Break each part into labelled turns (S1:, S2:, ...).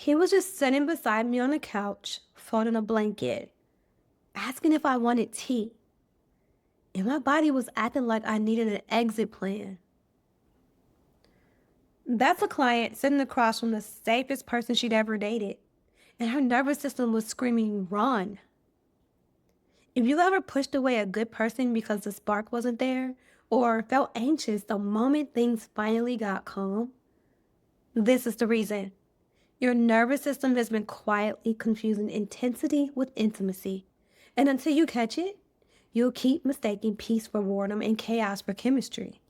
S1: He was just sitting beside me on the couch, folding a blanket, asking if I wanted tea. And my body was acting like I needed an exit plan. That's a client sitting across from the safest person she'd ever dated. And her nervous system was screaming, run. If you ever pushed away a good person because the spark wasn't there, or felt anxious the moment things finally got calm, this is the reason. Your nervous system has been quietly confusing intensity with intimacy. And until you catch it, you'll keep mistaking peace for boredom and chaos for chemistry.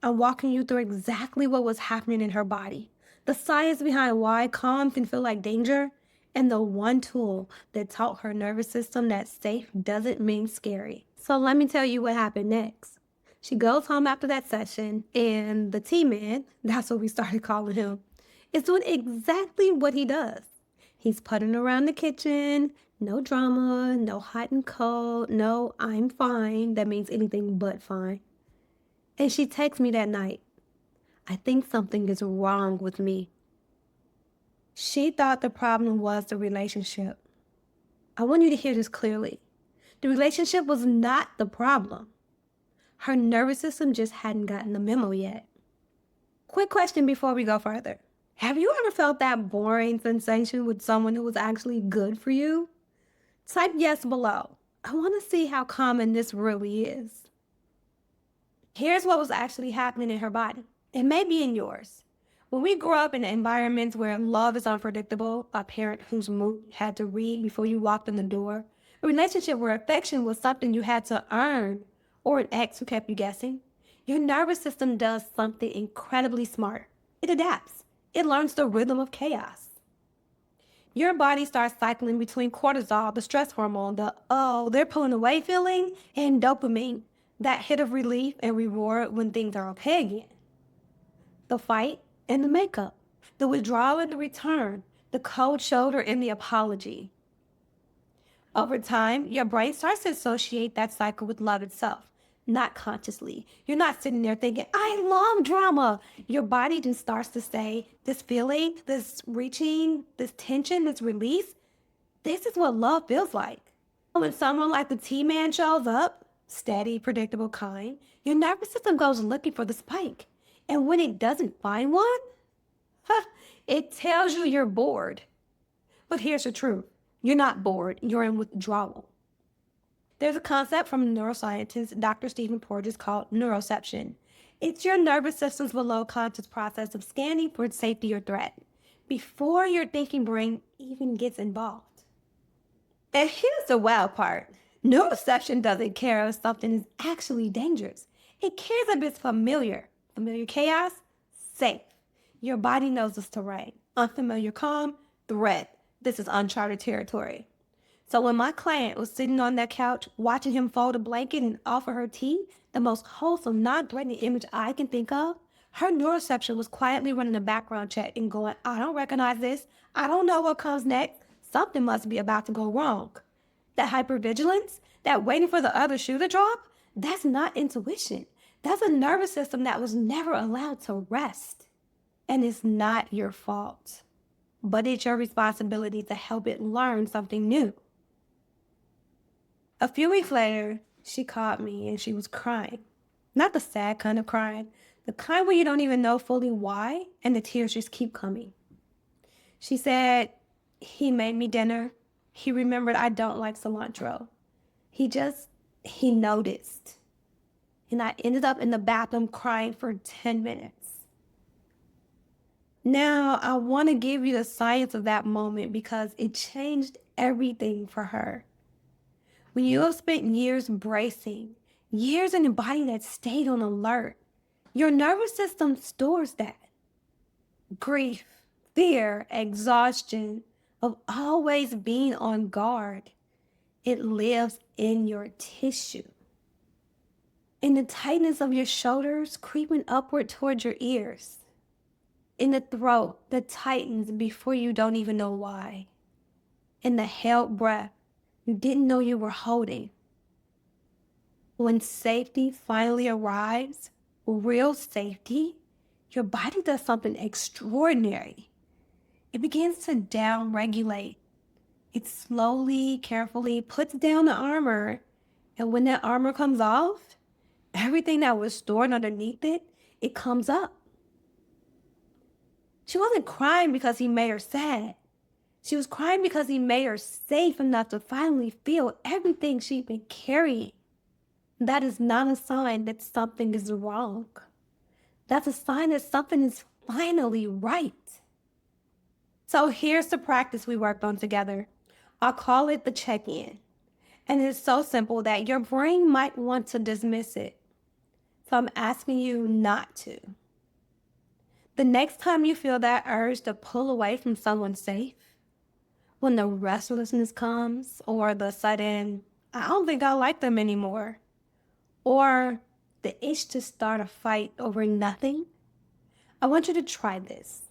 S1: I'm walking you through exactly what was happening in her body, the science behind why calm can feel like danger, and the one tool that taught her nervous system that safe doesn't mean scary. So let me tell you what happened next. She goes home after that session, and the T-Man, that's what we started calling him, is doing exactly what he does. He's putting around the kitchen, no drama, no hot and cold, no I'm fine, that means anything but fine. And she texts me that night, I think something is wrong with me. She thought the problem was the relationship. I want you to hear this clearly. The relationship was not the problem. Her nervous system just hadn't gotten the memo yet. Quick question before we go further. Have you ever felt that boring sensation with someone who was actually good for you? Type yes below. I want to see how common this really is. Here's what was actually happening in her body. It may be in yours. When we grow up in environments where love is unpredictable, a parent whose mood you had to read before you walked in the door, a relationship where affection was something you had to earn, or an ex who kept you guessing, your nervous system does something incredibly smart. It adapts. It learns the rhythm of chaos. Your body starts cycling between cortisol, the stress hormone, the oh, they're pulling away feeling, and dopamine, that hit of relief and reward when things are okay again. The fight and the makeup, the withdrawal and the return, the cold shoulder and the apology. Over time, your brain starts to associate that cycle with love itself, not consciously. You're not sitting there thinking, I love drama. Your body just starts to say, this feeling, this reaching, this tension, this release, this is what love feels like. When someone like the T-Man shows up, steady, predictable, kind, your nervous system goes looking for the spike. And when it doesn't find one, it tells you you're bored. But here's the truth. You're not bored. You're in withdrawal. There's a concept from neuroscientist Dr. Stephen Porges called neuroception. It's your nervous system's below conscious process of scanning for safety or threat before your thinking brain even gets involved. And here's the wild part. Neuroception doesn't care if something is actually dangerous. It cares if it's familiar. Familiar chaos, safe. Your body knows this terrain. Unfamiliar calm, threat. This is uncharted territory. So when my client was sitting on that couch, watching him fold a blanket and offer her tea, the most wholesome, non-threatening image I can think of, her neuroception was quietly running a background check and going, I don't recognize this. I don't know what comes next. Something must be about to go wrong. That hypervigilance, that waiting for the other shoe to drop, that's not intuition. That's a nervous system that was never allowed to rest. And it's not your fault, but it's your responsibility to help it learn something new. A few weeks later, she called me and she was crying. Not the sad kind of crying, the kind where you don't even know fully why, and the tears just keep coming. She said, he made me dinner. He remembered I don't like cilantro. He noticed. And I ended up in the bathroom crying for 10 minutes. Now, I want to give you the science of that moment because it changed everything for her. When you have spent years bracing, years in a body that stayed on alert, your nervous system stores that. Grief, fear, exhaustion of always being on guard. It lives in your tissue. In the tightness of your shoulders creeping upward towards your ears. In the throat that tightens before you don't even know why. In the held breath you didn't know you were holding. When safety finally arrives, real safety, your body does something extraordinary. it begins to down-regulate. It slowly, carefully puts down the armor. And when that armor comes off, everything that was stored underneath it, it comes up. She wasn't crying because he made her sad. She was crying because he made her safe enough to finally feel everything she'd been carrying. That is not a sign that something is wrong. That's a sign that something is finally right. So here's the practice we worked on together. I'll call it the check-in. And it's so simple that your brain might want to dismiss it. So I'm asking you not to. The next time you feel that urge to pull away from someone safe, when the restlessness comes, or the sudden, I don't think I like them anymore, or the itch to start a fight over nothing, I want you to try this.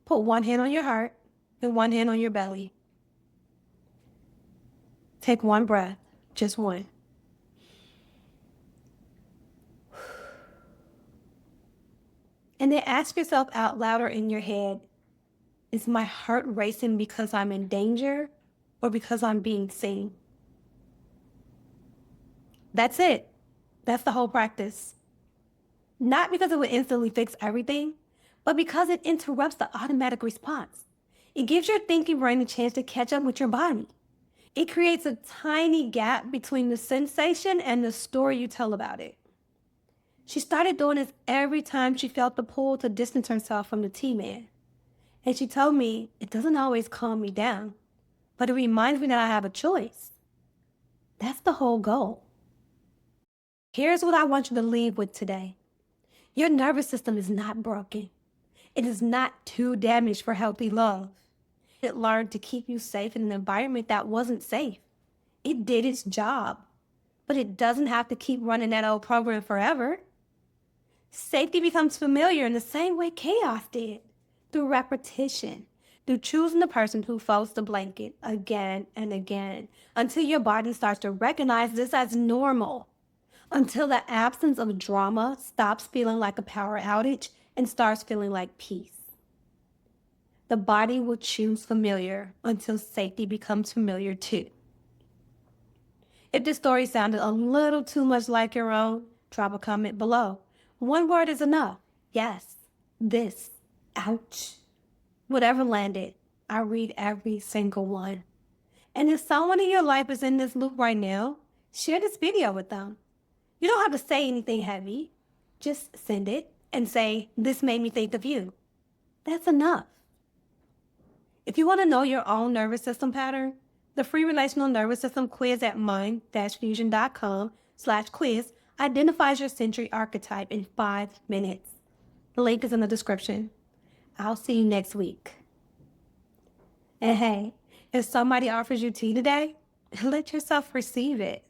S1: Put one hand on your heart and one hand on your belly. Take one breath, just one. And then ask yourself out louder in your head, is my heart racing because I'm in danger or because I'm being seen? That's it. That's the whole practice. Not because it would instantly fix everything, but because it interrupts the automatic response. It gives your thinking brain a chance to catch up with your body. It creates a tiny gap between the sensation and the story you tell about it. She started doing this every time she felt the pull to distance herself from the T-man. And she told me it doesn't always calm me down, but it reminds me that I have a choice. That's the whole goal. Here's what I want you to leave with today. Your nervous system is not broken. It is not too damaged for healthy love. It learned to keep you safe in an environment that wasn't safe. It did its job, but it doesn't have to keep running that old program forever. Safety becomes familiar in the same way chaos did, through repetition, through choosing the person who folds the blanket again and again, until your body starts to recognize this as normal, until the absence of drama stops feeling like a power outage and starts feeling like peace. The body will choose familiar until safety becomes familiar too. If this story sounded a little too much like your own, drop a comment below. One word is enough. Yes, this, ouch. Whatever landed, I read every single one. And if someone in your life is in this loop right now, share this video with them. You don't have to say anything heavy. Just send it and say, this made me think of you. That's enough. If you want to know your own nervous system pattern, the free relational nervous system quiz at mind-fusion.com/quiz identifies your sensory archetype in 5 minutes. The link is in the description. I'll see you next week. And hey, if somebody offers you tea today, let yourself receive it.